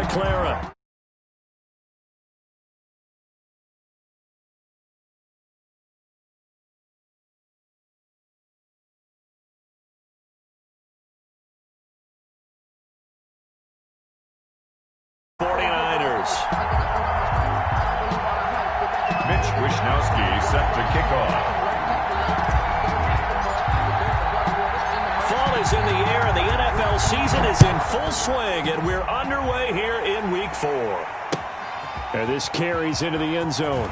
Clara. Wishnowski set to kick off. Fall is in the air, and the NFL season is in full swing, and we're underway here in Week 4. And this carries into the end zone.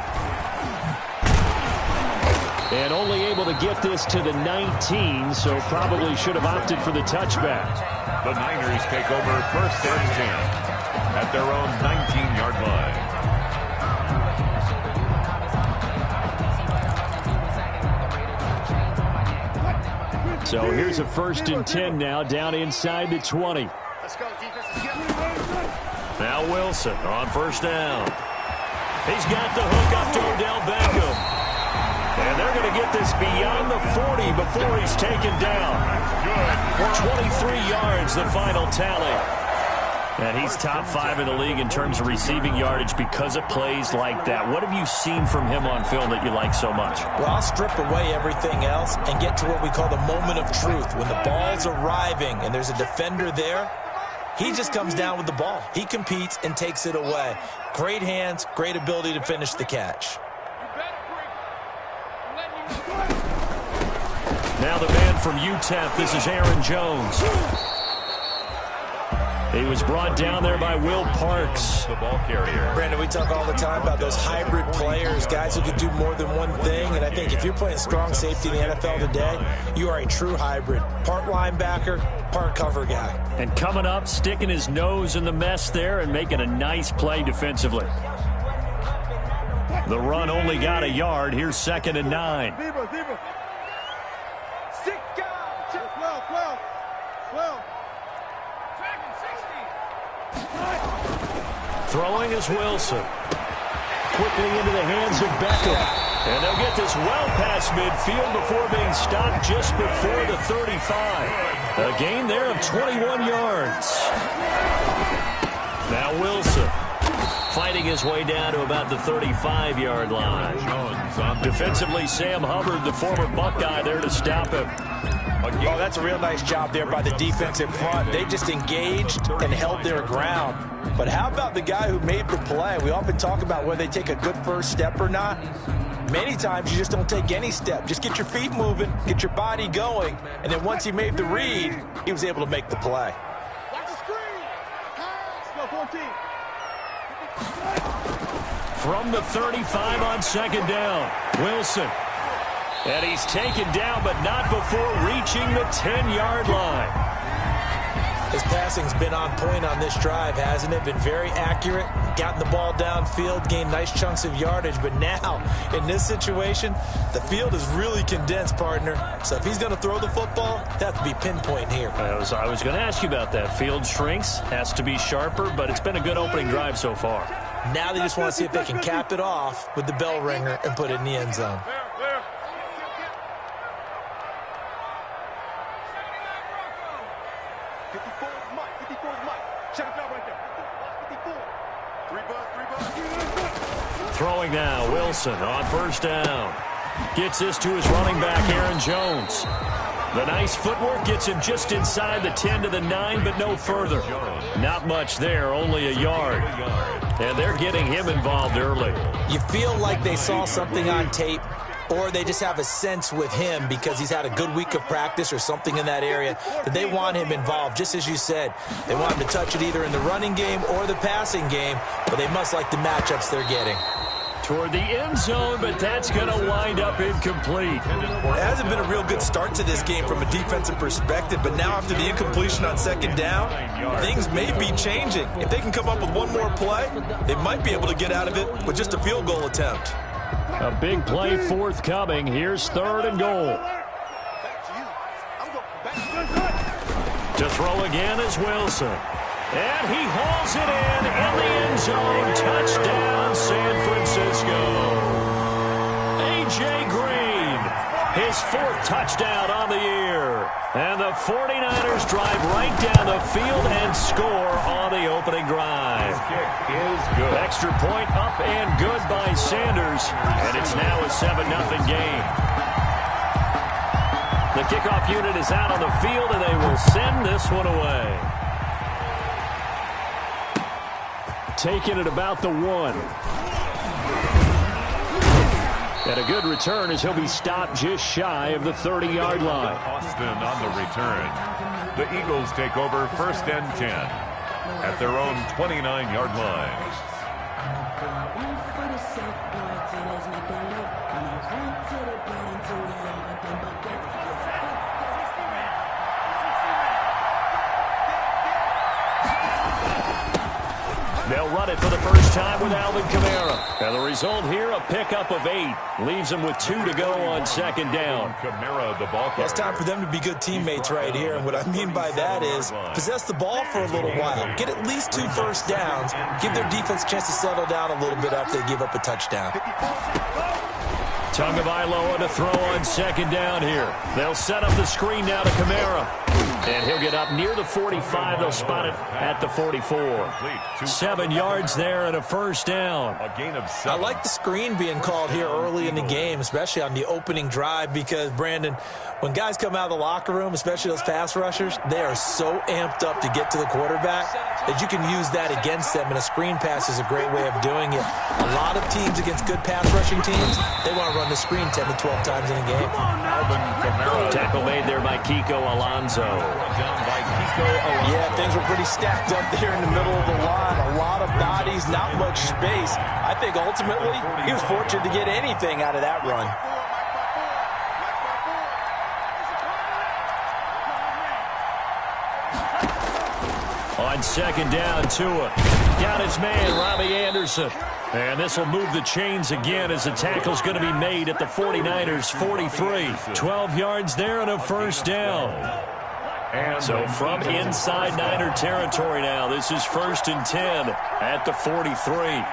And only able to get this to the 19, so probably should have opted for the touchback. The Niners take over first and 10 at their own 19-yard line. So here's a first and 10 now, down inside the 20. Now Wilson on first down. He's got the hook up to Odell Beckham. And they're going to get this beyond the 40 before he's taken down. 23 yards, the final tally. And he's top 5 in the league in terms of receiving yardage because of plays like that. What have you seen from him on film that you like so much? Well, I'll strip away everything else and get to what we call the moment of truth. When the ball's arriving and there's a defender there, he just comes down with the ball. He competes and takes it away. Great hands, great ability to finish the catch. Now the man from UTEP, this is Aaron Jones. He was brought down there by Will Parks. The ball carrier. Brandon, we talk all the time about those hybrid players, guys who can do more than one thing. And I think if you're playing strong safety in the NFL today, you are a true hybrid. Part linebacker, part cover guy. And coming up, sticking his nose in the mess there and making a nice play defensively. The run only got a yard. Here's 2nd and 9. Throwing is Wilson. Quickly into the hands of Beckham. And they'll get this well past midfield before being stopped just before the 35. A gain there of 21 yards. Now Wilson fighting his way down to about the 35-yard line. Defensively, Sam Hubbard, the former Buckeye, there to stop him. Oh, that's a real nice job there by the defensive front. They just engaged and held their ground. But how about the guy who made the play? We often talk about whether they take a good first step or not. Many times you just don't take any step. Just get your feet moving, get your body going, and then once he made the read, he was able to make the play. From the 35 on 2nd down, Wilson. And he's taken down, but not before reaching the 10-yard line. His passing's been on point on this drive, hasn't it? Been very accurate, gotten the ball downfield, gained nice chunks of yardage. But now, in this situation, the field is really condensed, partner. So if he's going to throw the football, it has to be pinpoint here. I was going to ask you about that. Field shrinks, has to be sharper, but it's been a good opening drive so far. Now they just want to see if they can cap it off with the bell ringer and put it in the end zone. Throwing now, Wilson on first down. Gets this to his running back, Aaron Jones. The nice footwork gets him just inside the 10 to the 9, but no further. Not much there, only a yard. And they're getting him involved early. You feel like they saw something on tape, or they just have a sense with him because he's had a good week of practice or something in that area that they want him involved. Just as you said, they want him to touch it either in the running game or the passing game, but they must like the matchups they're getting. Toward the end zone, but that's going to wind up incomplete. It hasn't been a real good start to this game from a defensive perspective, but now after the incompletion on 2nd down, things may be changing. If they can come up with one more play, they might be able to get out of it with just a field goal attempt. A big play forthcoming. Here's 3rd and goal. To throw again is Wilson. And he hauls it in the end zone. Touchdown, San Francisco. A.J. Green, his 4th touchdown on the year. And the 49ers drive right down the field and score on the opening drive. Kick is good. Extra point up and good by Sanders. And it's now a 7-0 game. The kickoff unit is out on the field, and they will send this one away. Taking it about the 1. And a good return as he'll be stopped just shy of the 30-yard line. Austin on the return. The Eagles take over 1st and 10 at their own 29-yard line. They'll run it for the first time with Alvin Kamara. And the result here, a pickup of 8. Leaves them with 2 to go on 2nd down. Kamara, the ball carrier. It's time for them to be good teammates right here. And what I mean by that is possess the ball for a little while. Get at least 2 first downs. Give their defense a chance to settle down a little bit after they give up a touchdown. Tagovailoa to throw on 2nd down here. They'll set up the screen now to Kamara. And he'll get up near the 45. They'll spot it at the 44. 7 yards there and a first down. A gain of 7. I like the screen being called here early in the game, especially on the opening drive, because, Brandon, when guys come out of the locker room, especially those pass rushers, they are so amped up to get to the quarterback that you can use that against them, and a screen pass is a great way of doing it. A lot of teams against good pass rushing teams, they want to run the screen 10 to 12 times in a game. Tackle made there by Kiko Alonso. Yeah, things were pretty stacked up there in the middle of the line. A lot of bodies, not much space. I think ultimately he was fortunate to get anything out of that run. On 2nd down, Tua got his man, Robbie Anderson. And this will move the chains again as the tackle's going to be made at the 49ers' 43. 12 yards there and a first down. So from inside Niner territory now, this is 1st and 10 at the 43.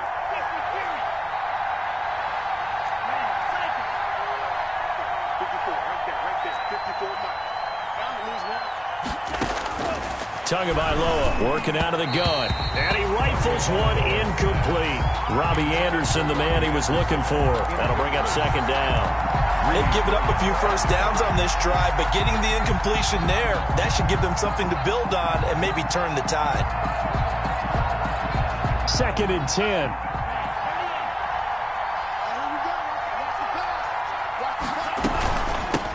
Tagovailoa working out of the gun. And he rifles one incomplete. Robbie Anderson, the man he was looking for. That'll bring up 2nd down. They've given up a few first downs on this drive, but getting the incompletion there, that should give them something to build on and maybe turn the tide. 2nd and 10.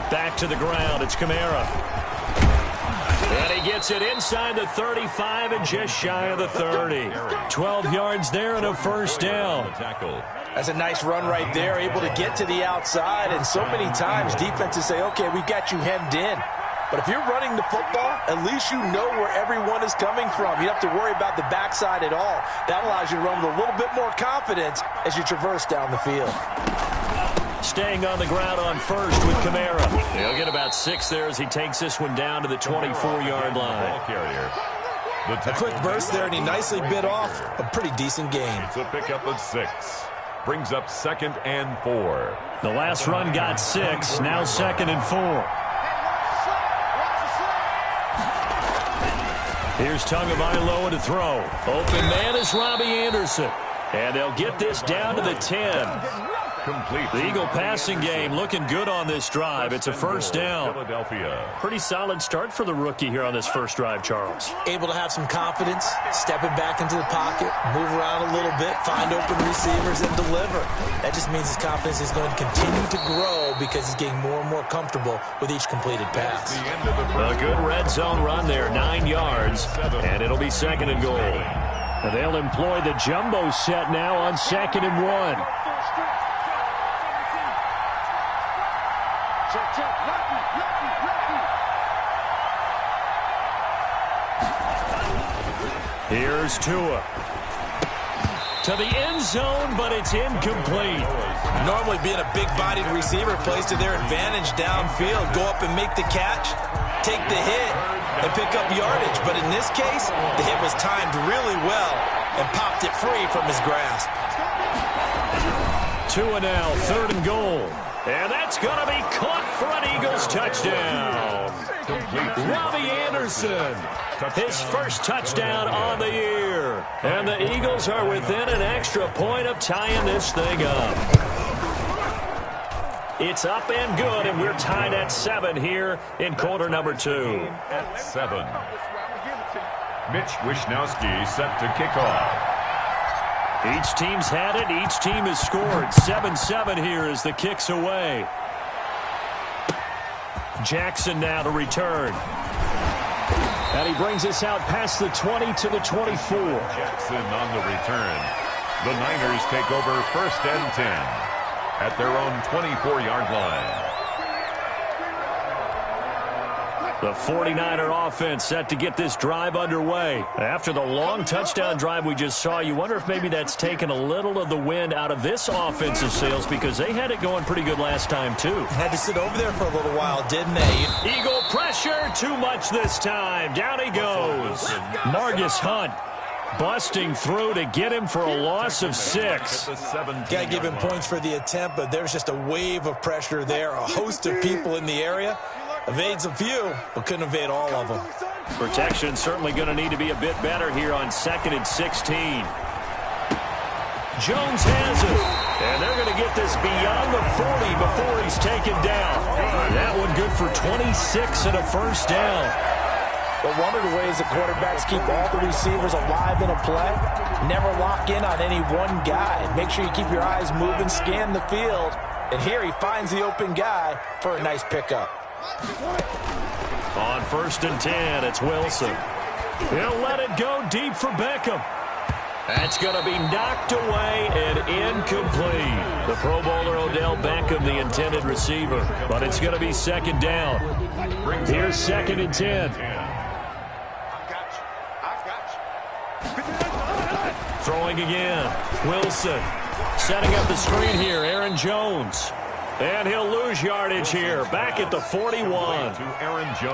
Back to the ground. It's Kamara. And he gets it inside the 35 and just shy of the 30. 12 yards there and a first down. That's a nice run right there, able to get to the outside. And so many times defenses say, okay, we've got you hemmed in. But if you're running the football, at least you know where everyone is coming from. You don't have to worry about the backside at all. That allows you to run with a little bit more confidence as you traverse down the field. Staying on the ground on 1st with Kamara. He'll get about 6 there as he takes this one down to the 24-yard line. A quick burst there, and he nicely bit off a pretty decent gain. It's a pickup of 6. Brings up 2nd and 4. The last run got 6. Now 2nd and 4. Here's Tagovailoa to throw. Open man is Robbie Anderson. And they'll get this down to the 10. Complete. The Eagle passing game looking good on this drive. It's a first down. Philadelphia. Pretty solid start for the rookie here on this first drive, Charles. Able to have some confidence, stepping back into the pocket, move around a little bit, find open receivers, and deliver. That just means his confidence is going to continue to grow because he's getting more and more comfortable with each completed pass. A good red zone run there, 9 yards, and it'll be 2nd and goal. And they'll employ the jumbo set now on 2nd and 1. Here's Tua. To the end zone, but it's incomplete. Normally being a big-bodied receiver plays to their advantage downfield. Go up and make the catch, take the hit, and pick up yardage. But in this case, the hit was timed really well and popped it free from his grasp. Tua now, 3rd and goal. And that's going to be caught for an Eagles touchdown. Robbie Anderson, his first touchdown on the year. And the Eagles are within an extra point of tying this thing up. It's up and good, and we're tied at 7 here in quarter number 2. At 7. Mitch Wishnowski set to kick off. Each team's had it. Each team has scored. 7-7 here as the kick's away. Jackson now to return. And he brings us out past the 20 to the 24. Jackson on the return. The Niners take over first and 10 at their own 24-yard line. The 49er offense set to get this drive underway. After the long touchdown drive we just saw, you wonder if maybe that's taken a little of the wind out of this offensive sails because they had it going pretty good last time, too. Had to sit over there for a little while, didn't they? Eagle pressure, too much this time. Down he goes. Margus Hunt busting through to get him for a loss of 6. Got to give him points for the attempt, but there's just a wave of pressure there. A host of people in the area. Evades a few, but couldn't evade all of them. Protection certainly going to need to be a bit better here on 2nd and 16. Jones has it. And they're going to get this beyond the 40 before he's taken down. That one good for 26 and a first down. But one of the ways the quarterbacks keep all the receivers alive in a play, never lock in on any one guy. Make sure you keep your eyes moving, scan the field. And here he finds the open guy for a nice pickup. On 1st and 10, it's Wilson. He'll let it go deep for Beckham. That's going to be knocked away and incomplete. The Pro Bowler Odell Beckham, the intended receiver. But it's going to be 2nd down. Here's 2nd and 10. Throwing again. Wilson setting up the screen here. Aaron Jones. And he'll lose yardage here. Back at the 41.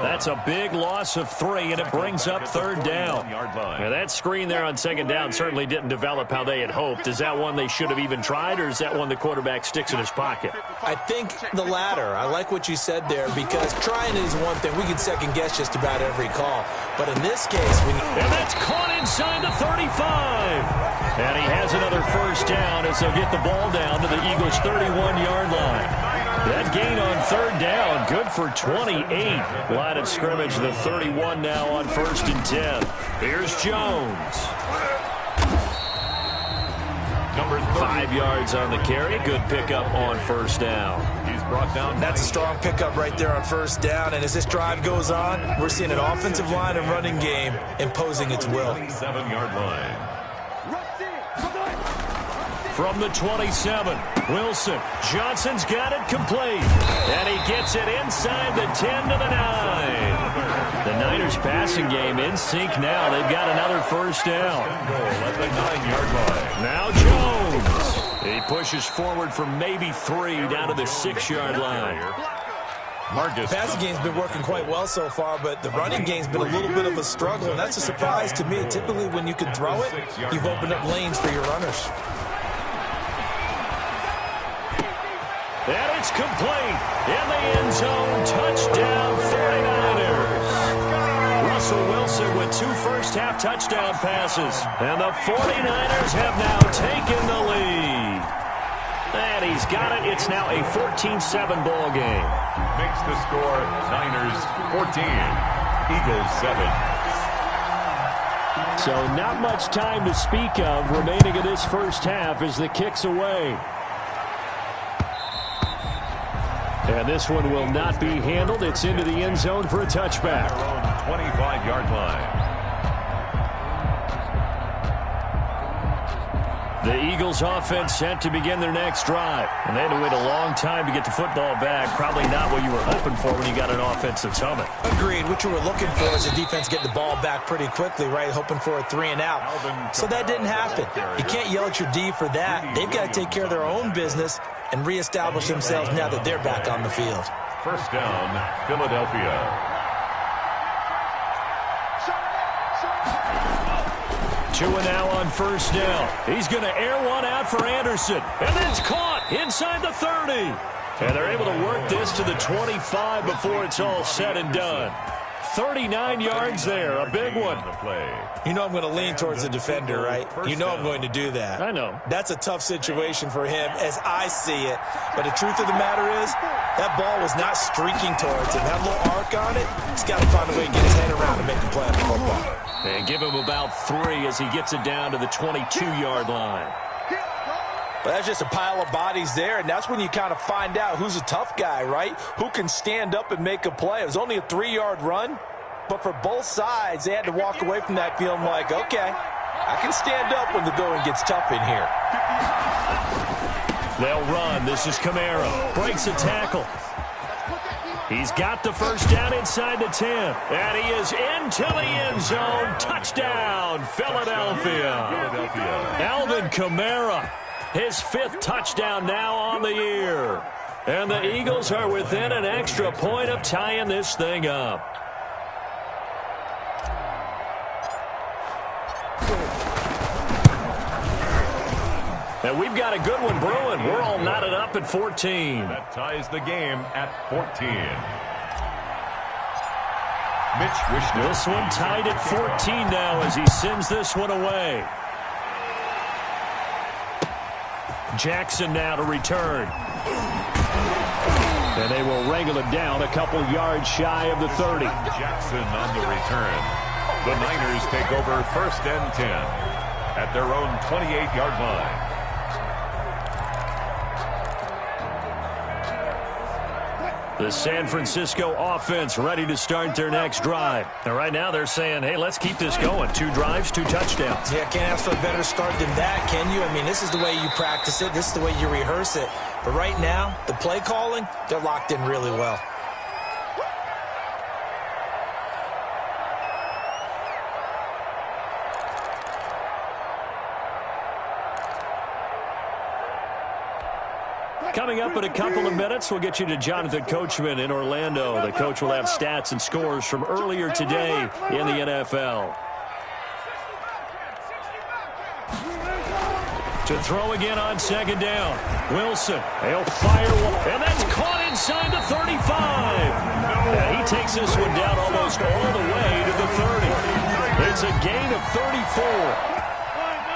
That's a big loss of 3, and it brings up 3rd down. Now, that screen there on 2nd down certainly didn't develop how they had hoped. Is that one they should have even tried, or is that one the quarterback sticks in his pocket? I think the latter. I like what you said there, because trying is one thing. We can second-guess just about every call. But in this case, and that's caught inside the 35. And he has another first down as they'll get the ball down to the Eagles' 31-yard line. That gain on 3rd down, good for 28. Line of scrimmage, the 31 now on 1st and 10. Here's Jones. 5 yards on the carry. Good pickup on 1st down. He's brought down. That's a strong pickup right there on 1st down. And as this drive goes on, we're seeing an offensive line and running game imposing its will. 7-yard line. From the 27, Wilson. Johnson's got it complete. And he gets it inside the 10 to the 9. The Niners passing game in sync now. They've got another first down. At the 9-yard line. Now Jones. He pushes forward for maybe 3 down to the 6-yard line. The passing game's been working quite well so far, but the running game's been a little bit of a struggle, and that's a surprise to me. Typically, when you can throw it, you've opened up lanes for your runners. And it's complete. In the end zone, touchdown 49ers. Russell Wilson with 2 first-half touchdown passes. And the 49ers have now taken the lead. And he's got it. It's now a 14-7 ball game. Makes the score Niners 14, Eagles 7. So not much time to speak of remaining in this first half as the kick's away. And this one will not be handled. It's into the end zone for a touchback. 25-yard line. The Eagles offense set to begin their next drive. And they had to wait a long time to get the football back. Probably not what you were hoping for when you got an offense that's humming. Agreed. What you were looking for is a defense getting the ball back pretty quickly, right? Hoping for a 3 and out. So that didn't happen. You can't yell at your D for that. They've got to take care of their own business and reestablish themselves now that they're back on the field. First down, Philadelphia. 2 and now on first down. He's going to air one out for Anderson. And that's caught inside the 30. And they're able to work this to the 25 before it's all said and done. 39 yards there, a big one. You know I'm going to lean towards the defender, right? You know I'm going to do that. I know. That's a tough situation for him as I see it. But the truth of the matter is, that ball was not streaking towards him. That little arc on it, he's got to find a way to get his head around and make the play on the football. And give him about 3 as he gets it down to the 22-yard line. But that's just a pile of bodies there, and that's when you kind of find out who's a tough guy, right? Who can stand up and make a play. It was only a 3-yard run, but for both sides, they had to walk away from that feeling like, okay, I can stand up when the going gets tough in here. They'll run. This is Kamara. Breaks a tackle. He's got the first down inside the 10. And he is into the end zone. Touchdown, Philadelphia. Alvin Kamara. His 5th touchdown now on the year. And the Eagles are within an extra point of tying this thing up. And we've got a good one brewing. We're all knotted up at 14. That ties the game at 14. Mitch Wishner. This one tied at 14 now as he sends this one away. Jackson now to return. And they will wrangle him down a couple yards shy of the 30. Jackson on the return. The Niners take over 1st and 10 at their own 28-yard line. The San Francisco offense ready to start their next drive. And right now they're saying, hey, let's keep this going. 2 drives, 2 touchdowns. Yeah, can't ask for a better start than that, can you? I mean, this is the way you practice it. This is the way you rehearse it. But right now, the play calling, they're locked in really well. Coming up in a couple of minutes, we'll get you to Jonathan Coachman in Orlando. The coach will have stats and scores from earlier today in the NFL. To throw again on 2nd down. Wilson, he'll fire one, and that's caught inside the 35. And he takes this one down almost all the way to the 30. It's a gain of 34.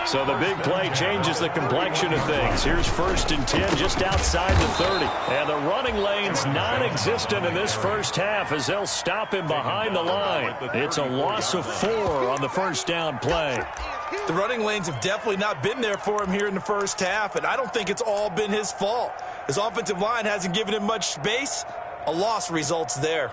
So the big play changes the complexion of things. Here's 1st and 10 just outside the 30. And the running lane's non-existent in this first half as they'll stop him behind the line. It's a loss of 4 on the first down play. The running lanes have definitely not been there for him here in the first half, and I don't think it's all been his fault. His offensive line hasn't given him much space. A loss results there.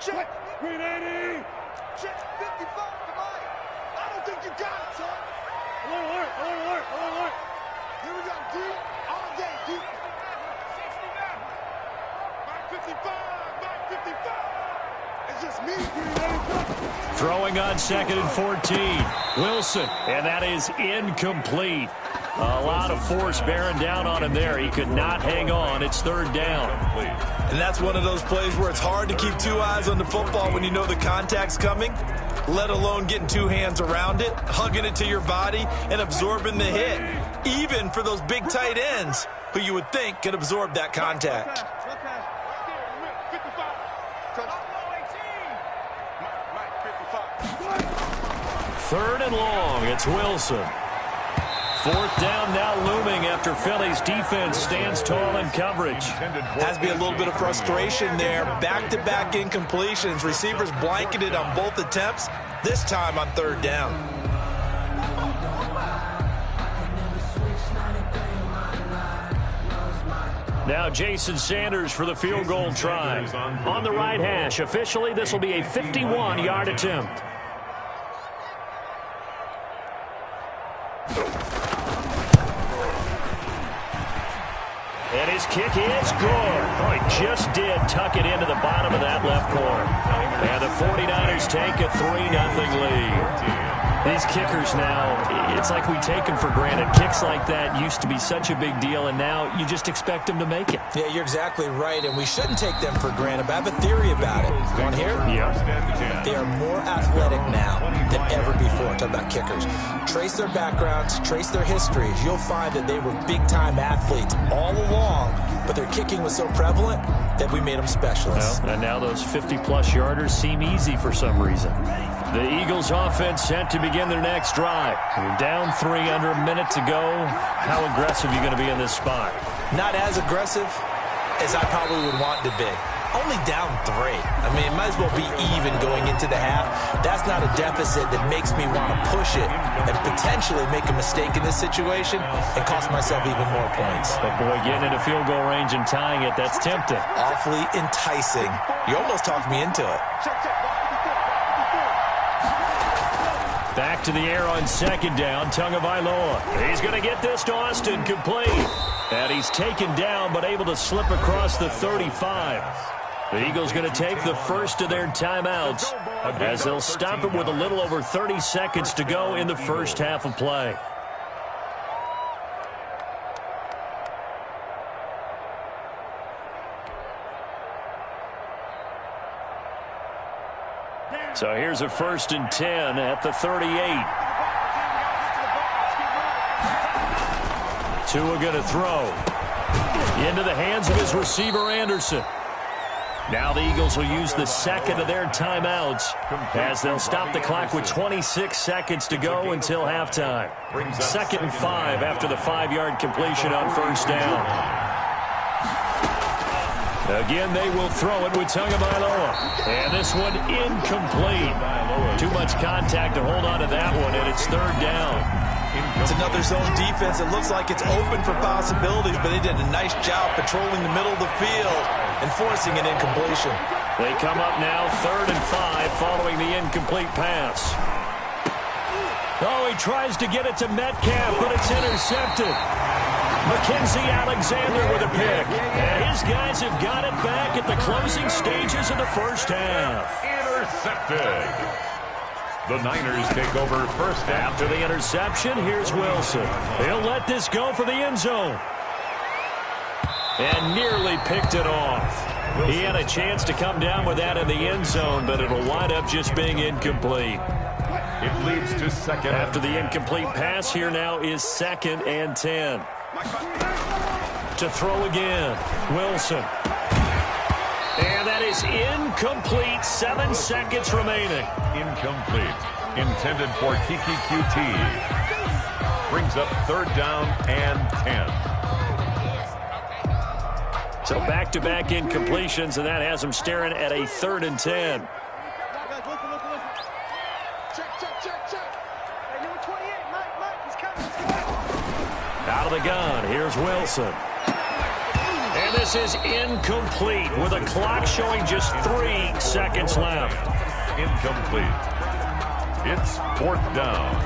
Check, green 80. Check 55 to Mike. I don't think you got it, son. Alert. Here we go, D. All day, D. 69. Mike 55. It's just me, green 80. Throwing on 2nd and 14. Wilson, and that is incomplete. A lot of force bearing down on him there. He could not hang on. It's 3rd down. And that's one of those plays where it's hard to keep 2 eyes on the football when you know the contact's coming, let alone getting 2 hands around it, hugging it to your body, and absorbing the hit, even for those big tight ends who you would think could absorb that contact. 3rd and long. It's Wilson. 4th down now looming after Philly's defense stands tall in coverage. Has to be a little bit of frustration there. Back-to-back incompletions. Receivers blanketed on both attempts, this time on 3rd down. Now Jason Sanders for the field goal try. On the right hash. Officially, this will be a 51-yard attempt. And his kick is good. Oh, he just did tuck it into the bottom of that left corner. And the 49ers take a 3-0 lead. These kickers now, it's like we take them for granted. Kicks like that used to be such a big deal, and now you just expect them to make it. Yeah, you're exactly right, and we shouldn't take them for granted, but I have a theory about it. You want to hear it? Yeah. They are more athletic now than ever before. Talk about kickers. Trace their backgrounds, trace their histories. You'll find that they were big-time athletes all along, but their kicking was so prevalent that we made them specialists. Well, and now those 50-plus yarders seem easy for some reason. The Eagles offense set to begin their next drive. We're down 3 under a minute to go. How aggressive are you going to be in this spot? Not as aggressive as I probably would want to be. Only down 3. I mean, it might as well be even going into the half. That's not a deficit that makes me want to push it and potentially make a mistake in this situation and cost myself even more points. But boy, getting into field goal range and tying it, that's tempting. Awfully enticing. You almost talked me into it. Back to the air on second down, Tagovailoa. He's going to get this to Austin, complete. And he's taken down, but able to slip across the 35. The Eagles going to take the first of their timeouts as they'll stop it with a little over 30 seconds to go in the first half of play. So here's a 1st and 10 at the 38. Tua going to throw. Into the hands of his receiver, Anderson. Now the Eagles will use the second of their timeouts as they'll stop the clock with 26 seconds to go until halftime. 2nd and 5 after the 5-yard completion on 1st down. Again, they will throw it with Tagovailoa. And this one incomplete. Too much contact to hold on to that one, and it's 3rd down. It's another zone defense. It looks like it's open for possibilities, but they did a nice job patrolling the middle of the field and forcing an incompletion. They come up now 3rd and 5 following the incomplete pass. Oh, he tries to get it to Metcalf, but it's intercepted. Mackenzie Alexander with a pick. And his guys have got it back at the closing stages of the first half. Intercepted. The Niners take over first half. After the interception, here's Wilson. He'll let this go for the end zone. And nearly picked it off. He had a chance to come down with that in the end zone, but it'll wind up just being incomplete. It leads to 2nd. After the incomplete pass, here now is 2nd and 10. To throw again, Wilson. And that is incomplete. 7 seconds remaining. Incomplete. Intended for Kiki QT. Brings up 3rd down and 10. So back-to-back incompletions, and that has them staring at a 3rd and 10. Out of the gun, here's Wilson. And this is incomplete with a clock showing just 3 seconds left. Incomplete. It's 4th down.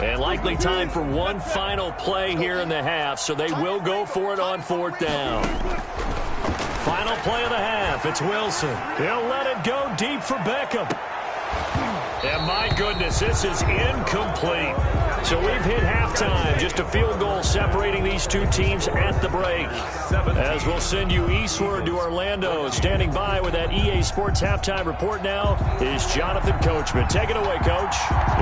And likely time for one final play here in the half, so they will go for it on 4th down. Final play of the half, it's Wilson. He'll let it go deep for Beckham. And my goodness, this is incomplete. So we've hit halftime, just a field goal separating these two teams at the break. As we'll send you eastward to Orlando. Standing by with that EA Sports halftime report now is Jonathan Coachman. Take it away, Coach.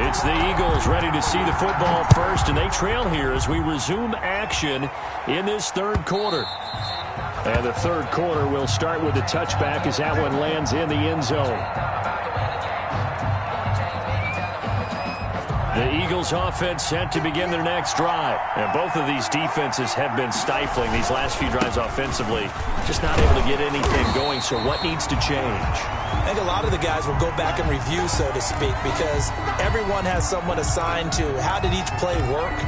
It's the Eagles ready to see the football first, and they trail here as we resume action in this 3rd quarter. And the 3rd quarter will start with the touchback as that one lands in the end zone. The Eagles offense set to begin their next drive. And both of these defenses have been stifling these last few drives offensively. Just not able to get anything going, so what needs to change? I think a lot of the guys will go back and review, so to speak, because everyone has someone assigned to how did each play work.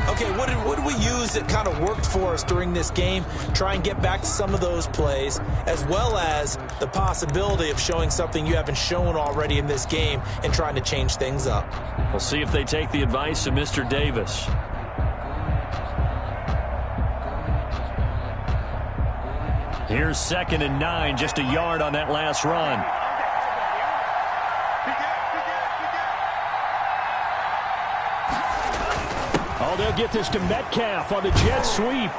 Okay, what did we use that kind of worked for us during this game? Try and get back to some of those plays, as well as the possibility of showing something you haven't shown already in this game and trying to change things up. We'll see if they take the advice of Mr. Davis. Here's 2nd and 9, just a yard on that last run. Oh, they'll get this to Metcalf on the jet sweep.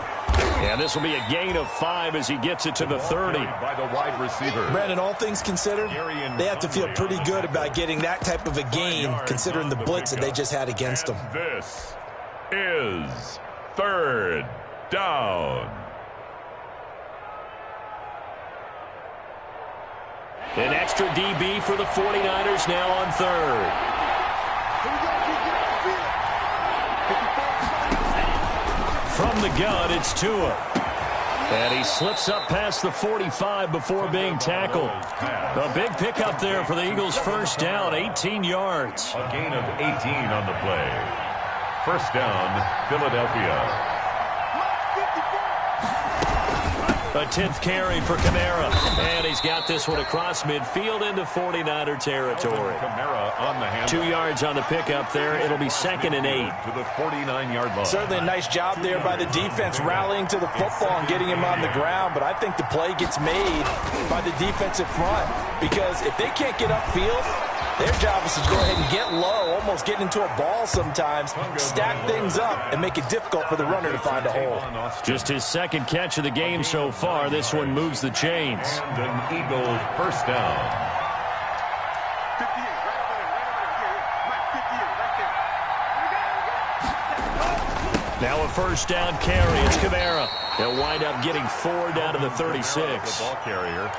And this will be a gain of 5 as he gets it to the 30. By the wide receiver. Brandon, all things considered, they have to feel pretty good about getting that type of a gain, considering the blitz that they just had against them. This is 3rd down. An extra DB for the 49ers now on 3rd. From the gun, it's Tua. And he slips up past the 45 before being tackled. A big pickup there for the Eagles' first down, 18 yards. A gain of 18 on the play. First down, Philadelphia. A 10th carry for Kamara. And he's got this one across midfield into 49er territory. Kamara on the hand. 2 yards on the pickup there. It'll be 2nd and 8. To the 49-yard line. Certainly a nice job there by the defense rallying to the football and getting him on the ground. But I think the play gets made by the defensive front. Because if they can't get upfield, their job is to go ahead and get low, almost get into a ball sometimes, stack things up, and make it difficult for the runner to find a hole. Just his 2nd catch of the game so far. This one moves the chains. And an Eagle first down. 58, right over there, Mike, 58, right there. Now a first down carry. It's Kamara. They'll wind up getting 4 down to the 36. The ball carrier.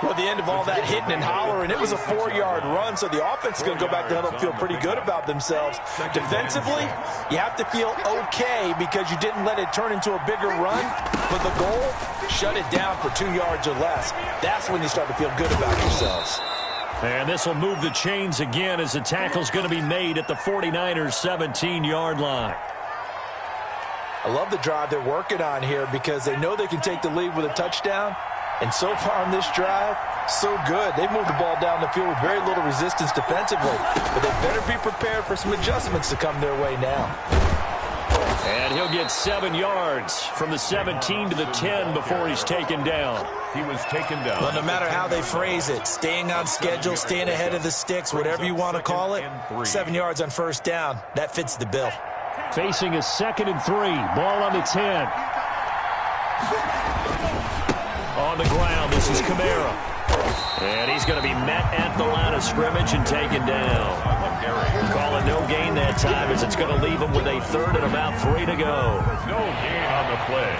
Well, at the end of all that hitting and hollering, it was a 4-yard run, so the offense is going to go back to huddle and feel pretty good about themselves. Defensively, you have to feel okay because you didn't let it turn into a bigger run, but the goal, shut it down for 2 yards or less. That's when you start to feel good about yourselves. And this will move the chains again as the tackle's going to be made at the 49ers' 17-yard line. I love the drive they're working on here because they know they can take the lead with a touchdown. And so far on this drive, so good. They've moved the ball down the field with very little resistance defensively. But they better be prepared for some adjustments to come their way now. And he'll get 7 yards from the 17 to the 10 before he's taken down. He was taken down. Well, no matter how they phrase it, staying on schedule, staying ahead of the sticks, whatever you want to call it, 7 yards on first down, that fits the bill. Facing a 2nd and 3, ball on the 10. On the ground, this is Kamara. And he's going to be met at the line of scrimmage and taken down. Calling no gain that time as it's going to leave him with a 3rd and about 3 to go. No gain on the play.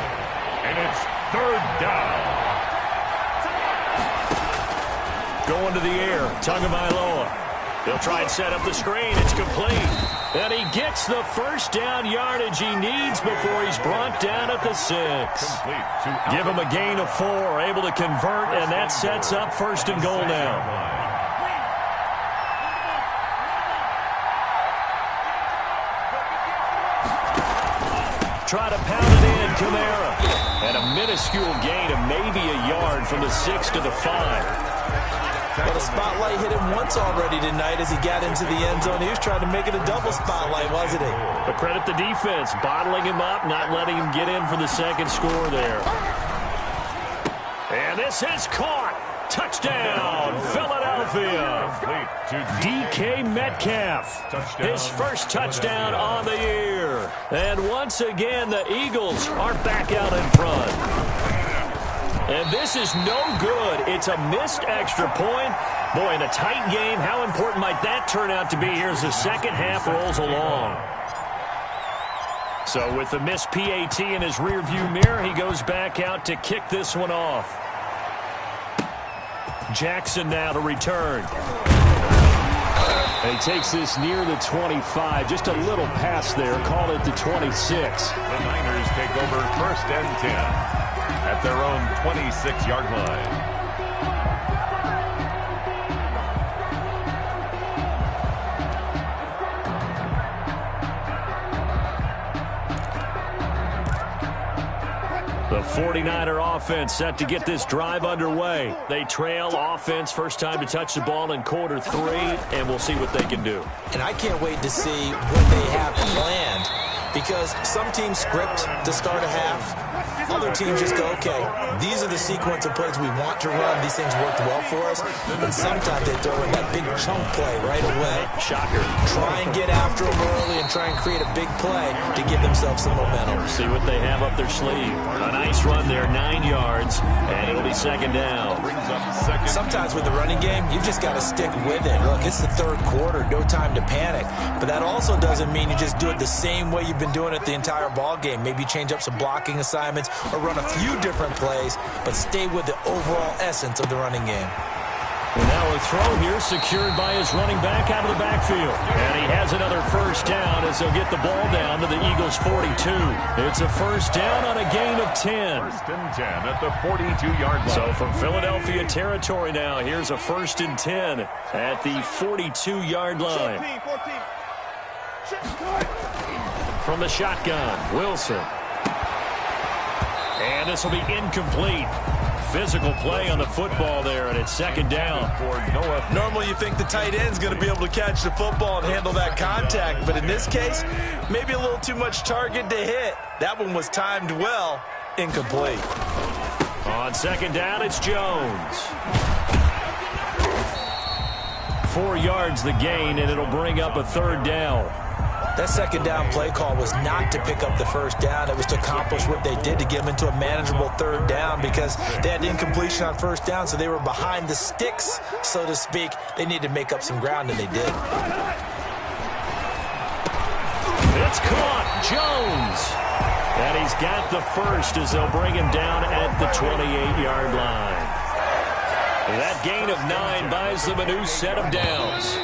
And it's 3rd down. Going to the air, Tagovailoa. He'll try and set up the screen. It's complete. And he gets the first down yardage he needs before he's brought down at the 6. Give him a gain of 4, able to convert, and that sets up 1st and goal now. Try to pound it in, Kamara. And a minuscule gain of maybe a yard from the 6 to the 5. But a spotlight hit him once already tonight as he got into the end zone. He was trying to make it a double spotlight, wasn't he? But credit the defense, bottling him up, not letting him get in for the 2nd score there. And this is caught. Touchdown, Philadelphia. DK Metcalf, his first touchdown on the year. And once again, the Eagles are back out in front. And this is no good. It's a missed extra point. Boy, in a tight game, how important might that turn out to be here as the second half rolls along? So with the missed PAT in his rearview mirror, he goes back out to kick this one off. Jackson now to return. And he takes this near the 25. Just a little pass there. Call it the 26. The Niners take over 1st and 10. At their own 26-yard line. The 49er offense set to get this drive underway. They trail offense, first time to touch the ball in quarter 3, and we'll see what they can do. And I can't wait to see what they have planned because some teams script to start a half. Other teams just go, okay, these are the sequence of plays we want to run. These things worked well for us. And sometimes they throw in that big chunk play right away. Shocker. Try and get after them early and try and create a big play to give themselves some momentum. See what they have up their sleeve. A nice run there, 9 yards, and it'll be second down. Sometimes with the running game, you've just got to stick with it. Look, it's the third quarter, no time to panic. But that also doesn't mean you just do it the same way you've been doing it the entire ball game. Maybe change up some blocking assignments or run a few different plays, but stay with the overall essence of the running game. And now a throw here secured by his running back out of the backfield. And he has another first down as they'll get the ball down to the Eagles' 42. It's a first down on a gain of 10. First and 10 at the 42-yard line. So from Philadelphia territory now, here's a first and 10 at the 42-yard line. 14. From the shotgun, Wilson. And this will be incomplete. Physical play on the football there, and it's second down. Normally you think the tight end's going to be able to catch the football and handle that contact, but in this case, maybe a little too much target to hit. That one was timed well, incomplete. On second down, it's Jones. 4 yards the gain, and it'll bring up a third down. That second down play call was not to pick up the first down. It was to accomplish what they did, to get them into a manageable third down, because they had incompletion on first down, so they were behind the sticks, so to speak. They needed to make up some ground, and they did. It's caught. Jones. And he's got the first as they'll bring him down at the 28-yard line. That gain of 9 buys them a new set of downs.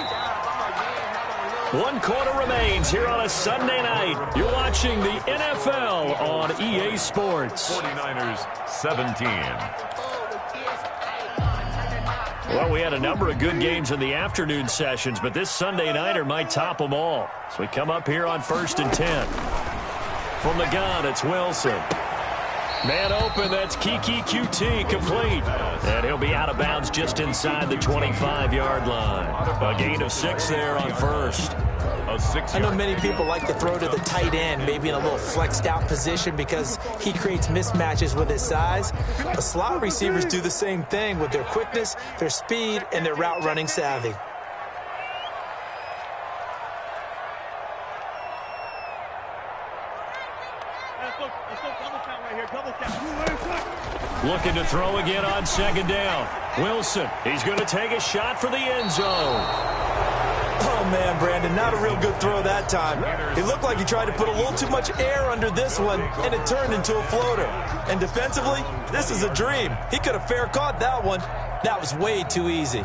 1 quarter remains here on a Sunday night. You're watching the NFL on EA Sports. 49ers 17. Well, we had a number of good games in the afternoon sessions, but this Sunday nighter might top them all. So we come up here on first and 10. From the gun, it's Wilson. Man open, that's Kiki QT, complete. And he'll be out of bounds just inside the 25-yard line. A gain of 6 there on first. I know many people like to throw to the tight end, maybe in a little flexed out position because he creates mismatches with his size. But slot receivers do the same thing with their quickness, their speed, and their route running savvy. Looking to throw again on second down. Wilson, he's going to take a shot for the end zone. Oh, man, Brandon, not a real good throw that time. It looked like he tried to put a little too much air under this one, and it turned into a floater. And defensively, this is a dream. He could have fair caught that one. That was way too easy.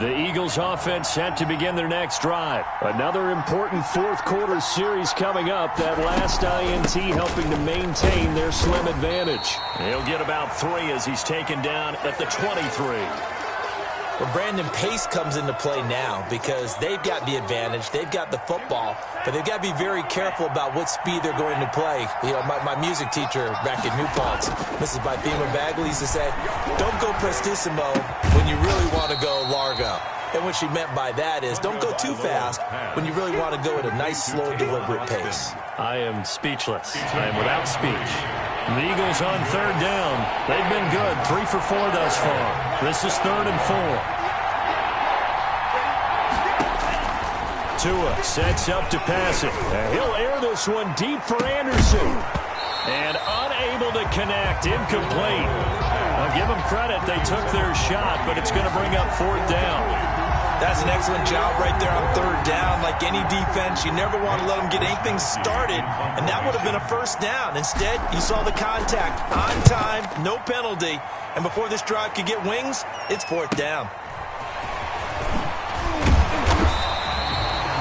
The Eagles offense set to begin their next drive. Another important fourth quarter series coming up. That last INT helping to maintain their slim advantage. He'll get about 3 as he's taken down at the 23. Well, Brandon, pace comes into play now because they've got the advantage. They've got the football, but they've got to be very careful about what speed they're going to play. You know, my music teacher back at New Paltz, Mrs. Bythema Bagley, used to say, don't go prestissimo when you really want to go largo. And what she meant by that is don't go too fast when you really want to go at a nice, slow, deliberate pace. I am speechless. I am without speech. The Eagles on third down. They've been good. 3 for 4 thus far. This is 3rd and 4. Tua sets up to pass it. And he'll air this one deep for Anderson. And unable to connect. Incomplete. I'll give them credit. They took their shot, but it's going to bring up 4th down. That's an excellent job right there on third down. Like any defense, you never want to let them get anything started, and that would have been a first down. Instead, you saw the contact on time, no penalty, and before this drive could get wings, it's 4th down.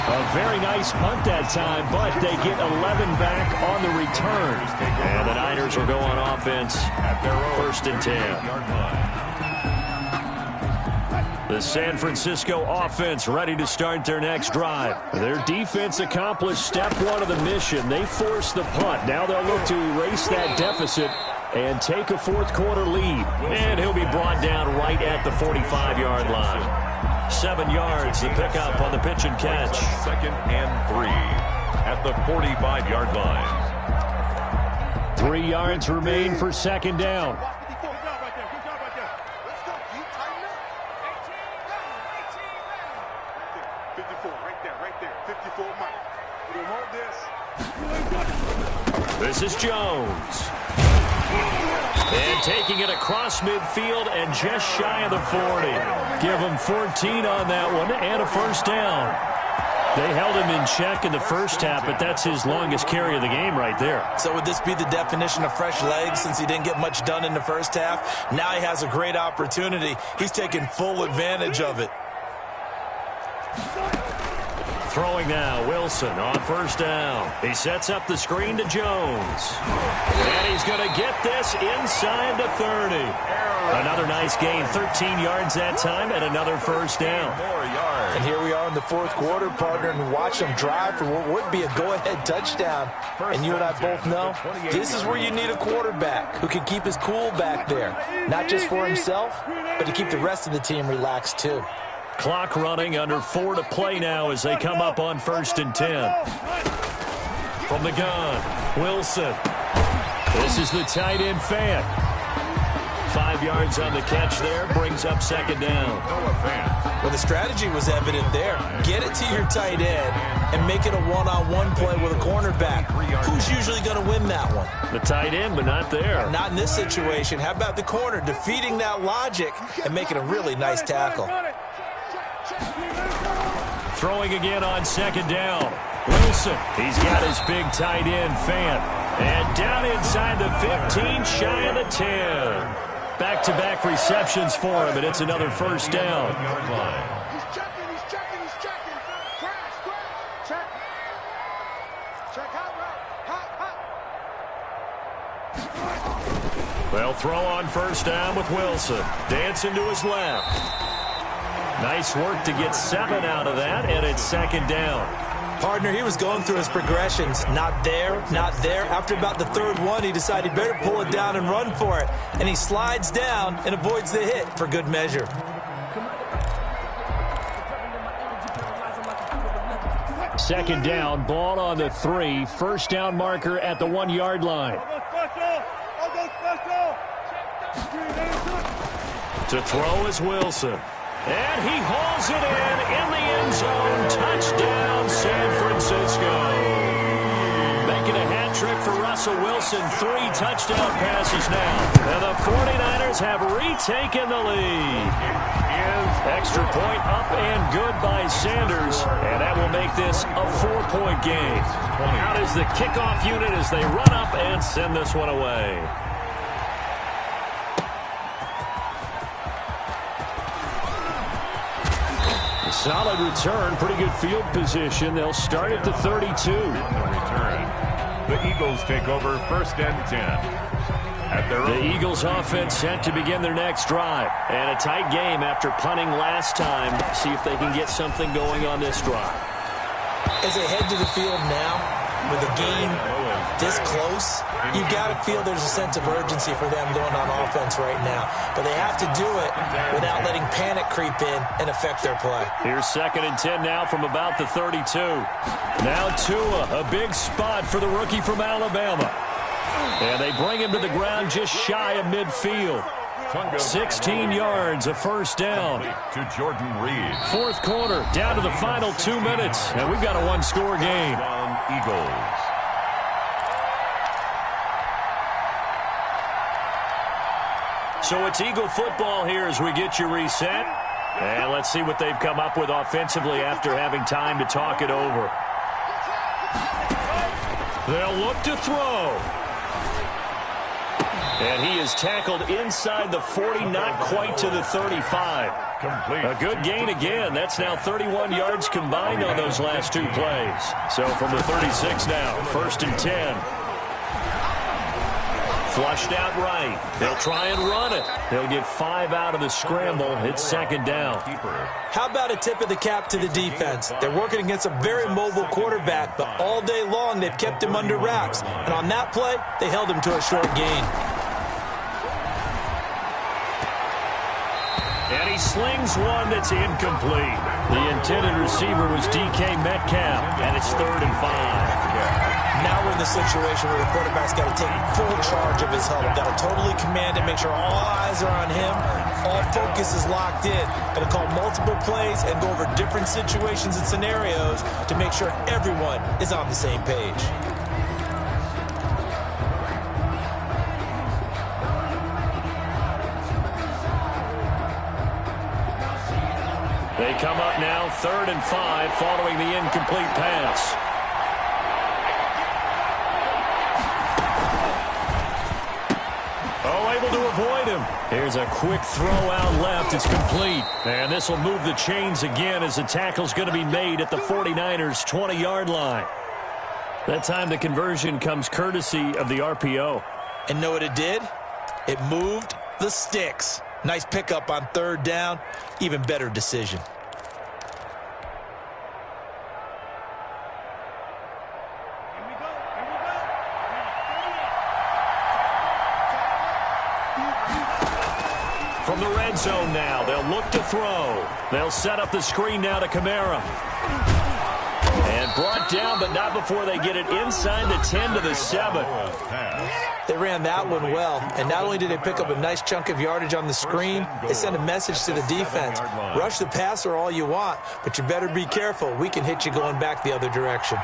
A very nice punt that time, but they get 11 back on the return. And the Niners will go on offense at their 1st and 10. The San Francisco offense ready to start their next drive. Their defense accomplished step 1 of the mission. They forced the punt. Now they'll look to erase that deficit and take a fourth-quarter lead. And he'll be brought down right at the 45-yard line. 7 yards, the pickup on the pitch and catch. 2nd and 3 at the 45-yard line. 3 yards remain for 2nd down. This is Jones. And taking it across midfield and just shy of the 40. Give him 14 on that one and a first down. They held him in check in the first half, but that's his longest carry of the game right there. So would this be the definition of fresh legs since he didn't get much done in the first half? Now he has a great opportunity. He's taking full advantage of it. Throwing now, Wilson on first down. He sets up the screen to Jones. And he's going to get this inside the 30. Another nice gain, 13 yards that time, and another first down. And here we are in the fourth quarter, partner, and watch them drive for what would be a go-ahead touchdown. And you and I both know this is where you need a quarterback who can keep his cool back there. Not just for himself, but to keep the rest of the team relaxed too. Clock running, under 4 to play now as they come up on 1st and 10. From the gun, Wilson. This is the tight end Fant. 5 yards on the catch there, brings up 2nd down. Well, the strategy was evident there. Get it to your tight end and make it a one-on-one play with a cornerback. Who's usually going to win that one? The tight end, but not there. Not in this situation. How about the corner defeating that logic and making a really nice tackle? Throwing again on 2nd down. Wilson, he's got his big tight end, Fant. And down inside the 15, shy of the 10. Back-to-back receptions for him, and it's another first down. He's checking. Crash. Check. Hot. They'll throw on first down with Wilson. Dancing to his left. Nice work to get 7 out of that, and it's 2nd down. Partner, he was going through his progressions. Not there. After about the 3rd one, he decided he better pull it down and run for it. And he slides down and avoids the hit for good measure. Second down, ball on the 3. First down marker at the 1-yard line. To throw is Wilson. And he hauls it in the end zone. Touchdown, San Francisco. Making a hat trick for Russell Wilson. 3 touchdown passes now. And the 49ers have retaken the lead. Extra point up and good by Sanders. And that will make this a 4-point game. Out is the kickoff unit as they run up and send this one away. Solid return, pretty good field position. They'll start at the 32. The Eagles take over 1st and 10. The Eagles offense set to begin their next drive. And a tight game after punting last time. See if they can get something going on this drive. As they head to the field now, with the game this close, you've got to feel there's a sense of urgency for them going on offense right now. But they have to do it without letting panic creep in and affect their play. Here's 2nd and 10 now from about the 32. Now Tua, a big spot for the rookie from Alabama. And they bring him to the ground just shy of midfield. 16 yards, a first down. To Jordan Reed. 4th quarter, down to the final 2 minutes. And we've got a 1-score game. Eagles. So it's Eagle football here as we get you reset. And let's see what they've come up with offensively after having time to talk it over. They'll look to throw. And he is tackled inside the 40, not quite to the 35. Complete. A good gain again. That's now 31 yards combined on those last 2 plays. So from the 36 now, 1st and 10. Flushed out right. They'll try and run it. They'll get 5 out of the scramble. It's 2nd down. How about a tip of the cap to the defense? They're working against a very mobile quarterback, but all day long they've kept him under wraps. And on that play, they held him to a short gain. And he slings one that's incomplete. The intended receiver was DK Metcalf, and it's 3rd and 5. Now we're in the situation where the quarterback's got to take full charge of his huddle. Got to totally command it, make sure all eyes are on him. All focus is locked in. Got to call multiple plays and go over different situations and scenarios to make sure everyone is on the same page. They come up now 3rd and 5 following the incomplete pass. Oh, able to avoid him. Here's a quick throw out left. It's complete. And this will move the chains again as the tackle's going to be made at the 49ers' 20-yard line. That time the conversion comes courtesy of the RPO. And know what it did? It moved the sticks. Nice pickup on 3rd down. Even better decision. From the red zone now, they'll look to throw. They'll set up the screen now to Kamara. And brought down, but not before they get it inside the 10 to the 7. They ran that one well, and not only did they pick up a nice chunk of yardage on the screen, they sent a message to the defense. Rush the passer all you want, but you better be careful. We can hit you going back the other direction.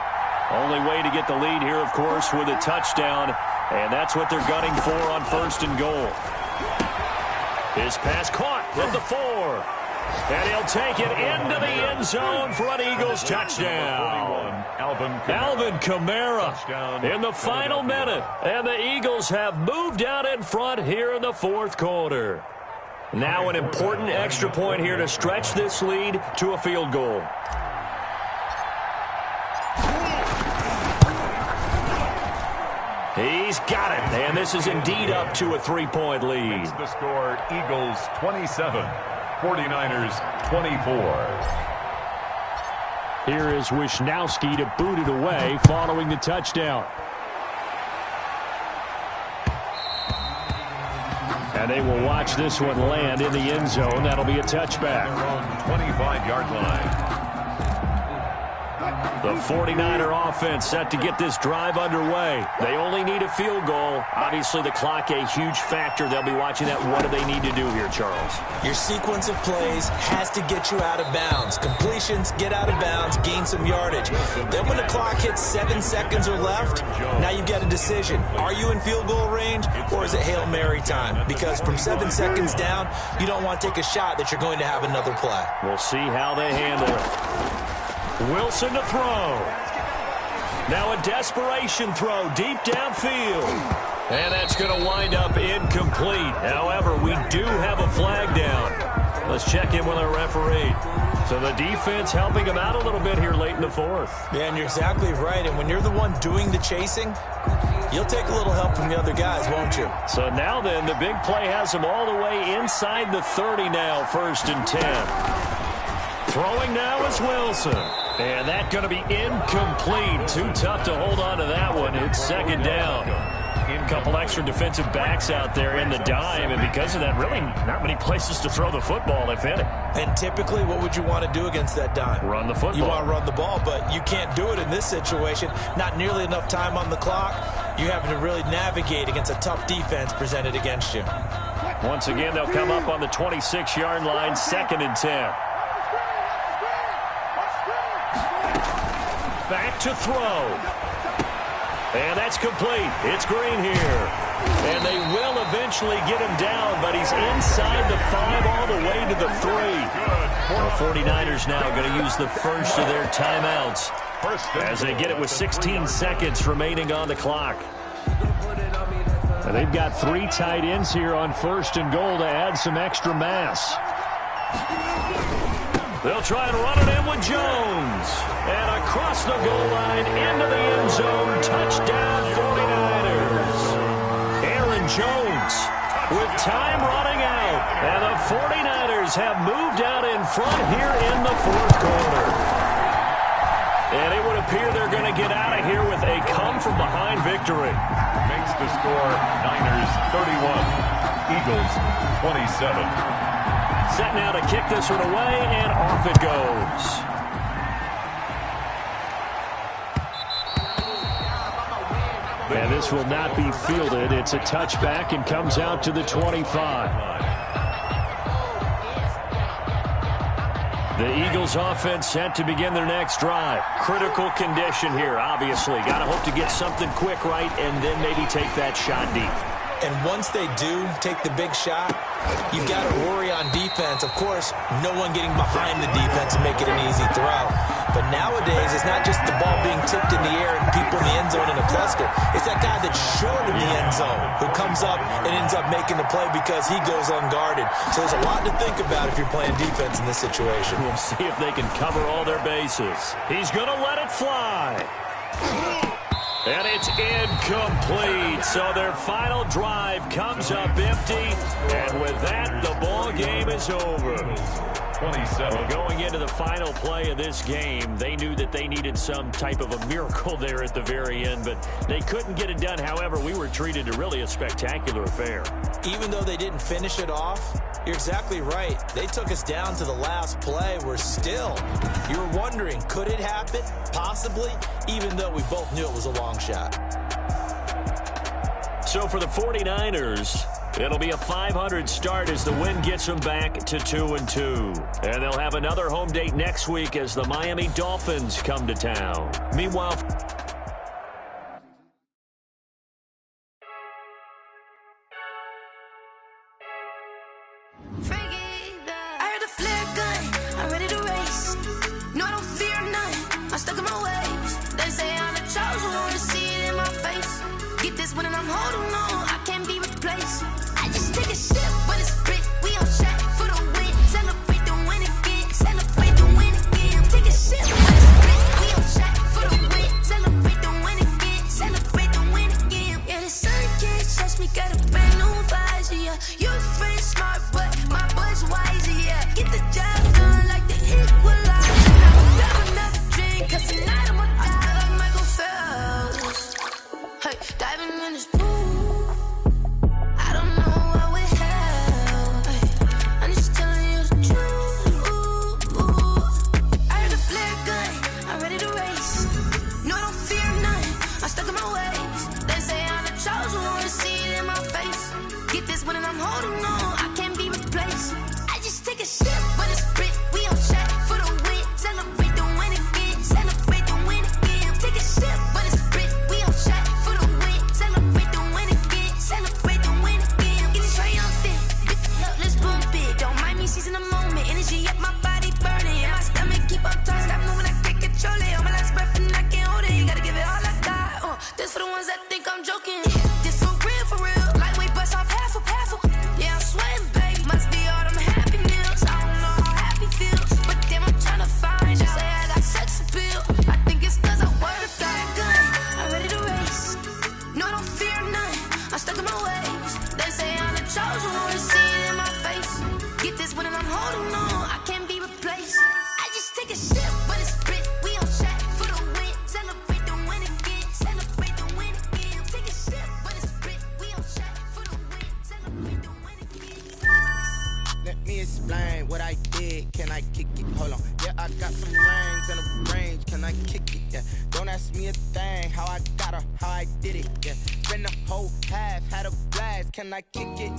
Only way to get the lead here, of course, with a touchdown, and that's what they're gunning for on 1st and goal. His pass caught at the 4. And he'll take it into the end zone for an Eagles touchdown. Alvin Kamara in the final minute. And the Eagles have moved out in front here in the 4th quarter. Now an important extra point here to stretch this lead to a field goal. He's got it, and this is indeed up to a 3-point lead. The score, Eagles 27, 49ers 24. Here is Wisnowski to boot it away following the touchdown. And they will watch this one land in the end zone. That'll be a touchback. Their own 25-yard line. The 49er offense set to get this drive underway. They only need a field goal. Obviously, the clock a huge factor. They'll be watching that. What do they need to do here, Charles? Your sequence of plays has to get you out of bounds. Completions, get out of bounds, gain some yardage. Then when the clock hits 7 seconds or left, now you've got a decision. Are you in field goal range, or is it Hail Mary time? Because from 7 seconds down, you don't want to take a shot that you're going to have another play. We'll see how they handle it. Wilson to throw. Now a desperation throw deep downfield. And that's going to wind up incomplete. However, we do have a flag down. Let's check in with our referee. So the defense helping him out a little bit here late in the 4th. Yeah, and you're exactly right. And when you're the one doing the chasing, you'll take a little help from the other guys, won't you? So now then, the big play has him all the way inside the 30 now, 1st and 10. Throwing now is Wilson. And that's going to be incomplete. Too tough to hold on to that one. It's 2nd down. A couple extra defensive backs out there in the dime, and because of that, really not many places to throw the football, if any. And typically, what would you want to do against that dime? Run the football. You want to run the ball, but you can't do it in this situation. Not nearly enough time on the clock. You're having to really navigate against a tough defense presented against you. Once again, they'll come up on the 26-yard line, 2nd and 10. Back to throw. And that's complete. It's Green here. And they will eventually get him down, but he's inside the 5 all the way to the 3. The 49ers now going to use the first of their timeouts as they get it with 16 seconds remaining on the clock. And they've got 3 tight ends here on 1st and goal to add some extra mass. They'll try and run it in with Jones. And across the goal line into the end zone. Touchdown 49ers. Aaron Jones with time running out. And the 49ers have moved out in front here in the 4th quarter. And it would appear they're going to get out of here with a come-from-behind victory. Makes the score Niners 31, Eagles 27. Set now to kick this one away, and off it goes. And this will not be fielded. It's a touchback and comes out to the 25. The Eagles offense set to begin their next drive. Critical condition here, obviously. Got to hope to get something quick right and then maybe take that shot deep. And once they do take the big shot, you've got to worry on defense. Of course, no one getting behind the defense and make it an easy throw. But nowadays, it's not just the ball being tipped in the air and people in the end zone in a cluster. It's that guy that's short of the end zone who comes up and ends up making the play because he goes unguarded. So there's a lot to think about if you're playing defense in this situation. We'll see if they can cover all their bases. He's going to let it fly. And it's incomplete. So their final drive comes up empty. And with that, the ball game is over. 27. Well, going into the final play of this game, they knew that they needed some type of a miracle there at the very end, but they couldn't get it done. However, we were treated to really a spectacular affair. Even though they didn't finish it off, you're exactly right. They took us down to the last play. We're still, you were wondering, could it happen? Possibly, even though we both knew it was a long shot. So for the 49ers, it'll be a 500 start as the win gets them back to 2-2. And they'll have another home date next week as the Miami Dolphins come to town. Meanwhile, I heard a flare gun, I'm ready to race. No, I don't fear none, I'm stuck in my ways. They say I'm the chosen one, to see it in my face. Get this one and I'm holding on, I can't be replaced. I just take a sip when it's split, we on track for the win. Celebrate the win again, celebrate the win again. Take a sip when it's split, we on track for the win. Celebrate the win again, celebrate the win again. Yeah, the sun can't touch me, got a brand new visor, yeah. You're friend smart, but my boy's wiser, yeah. Get the job done like the equalizer. Now I'm enough drink, cause tonight I'ma die like Michael Phelps. Hey, diving in this pool, I don't know what we have. Hey, I'm just telling you the truth. I heard a flare gun, I'm ready to race. No, I don't fear none, I'm stuck in my ways. They say I'm the chosen one, to see it in my face. Get this one and I'm holding on, I can't be replaced. I just take a sip when it's split, we on track for the win. Celebrate the win again, celebrate the win again. Take a sip when it's split, we on track for the win. Celebrate the win again, celebrate the win again. Get it triumphant, let's boom it. Don't mind me seizing the moment, energy up my body burning. And my stomach keep up tight, stop moving, I can't control it. On my last breath and I can't hold it, you gotta give it all I got. This for the ones that think I'm joking. This for real, lightweight bust off half a. Yeah, I'm sweating, babe, must be all them happy meals. I don't know how happy feels, but damn, I'm trying to find out. Say I got sex appeal, I think it's cause I wear a fat gun. I'm ready to race, no, I don't fear none, I'm stuck in my ways. They say I'm the chosen one, to see it in my face. Get this one and I'm holding on, I can't be replaced. I just take a sip when it's split, we on track for the win. Celebrate the win again, celebrate the win again. Take a sip when it's split, we on track for the win. Celebrate the win again. Let me explain what I did. Can I kick it? Hold on. Yeah, I got some rings and a range. Can I kick it? Yeah. Don't ask me a thing. How I got her, how I did it. Yeah. Spend the whole half, had a blast. Can I kick it?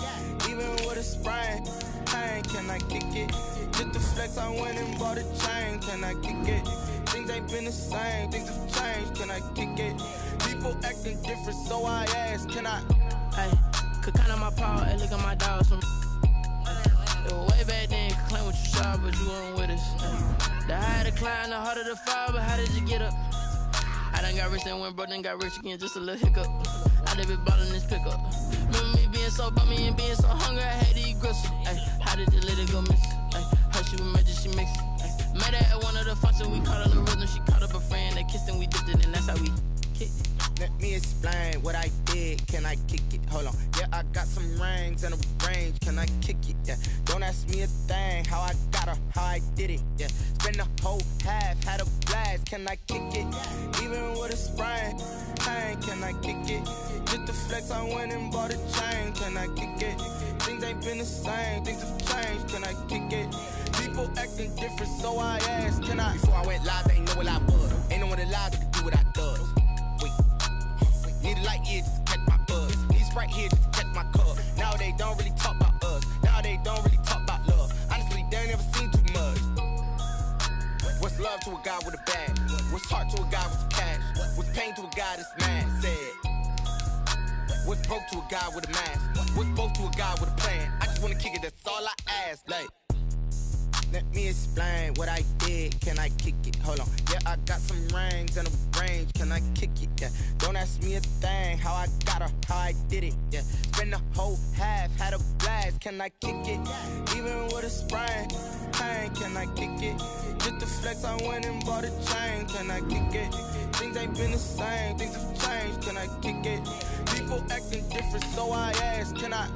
Even with a sprain, pain. Can I kick it? Just the flex, I went and bought a chain. Can I kick it? Things ain't been the same. Things have changed. Can I kick it? People acting different, so I ask. Can I? Hey, could count on my power, hey, look at my dogs from it was way back then, could claim what you saw, but you weren't with us. The higher the climb, the harder the fall, but how did you get up? I done got rich and went broke, then got rich again, just a little hiccup. I done been ballin' this pickup. Remember me being so bummy and being so hungry, I had to eat gristle. Ay, how did you let it go miss? Ay, her she was magic, she mixed it. Met her at one of the functions, we caught her the rhythm, she caught up a friend, they kissed and we dipped it, and that's how we kicked it. Let me explain what I did. Can I kick it? Hold on. Yeah, I got some rings and a range. Can I kick it? Yeah. Don't ask me a thing. How I got her, how I did it. Yeah. Spend the whole half, had a blast. Can I kick it? Even with a sprain. Hey, can I kick it? Just the flex, I went and bought a chain. Can I kick it? Things ain't been the same. Things have changed. Can I kick it? People acting different, so I asked, can I? Before I went live, they ain't know what I was. Ain't no one alive that could do what I does. Wait. Need a light here just to catch my buzz. Need Sprite here just to catch my cup. Now they don't really talk about us. Now they don't really talk about love. Honestly, they ain't never seen too much. What's love to a guy with a bag? What's heart to a guy with cash? What's pain to a guy that's mad? Said. What's broke to a guy with a mask? What's both to a guy with a plan? I just wanna kick it, that's all I ask. Like, let me explain what I did. Can I kick it? Hold on. Yeah, I got some rings and a range. Can I kick it? Yeah. Don't ask me a thing. How I got her, how I did it. Yeah. Spend the whole half, had a blast. Can I kick it? Even with a sprain. Hey, can I kick it? Just the flex, I went and bought a chain. Can I kick it? Things ain't been the same. Things have changed. Can I kick it? People acting different, so I asked, can I?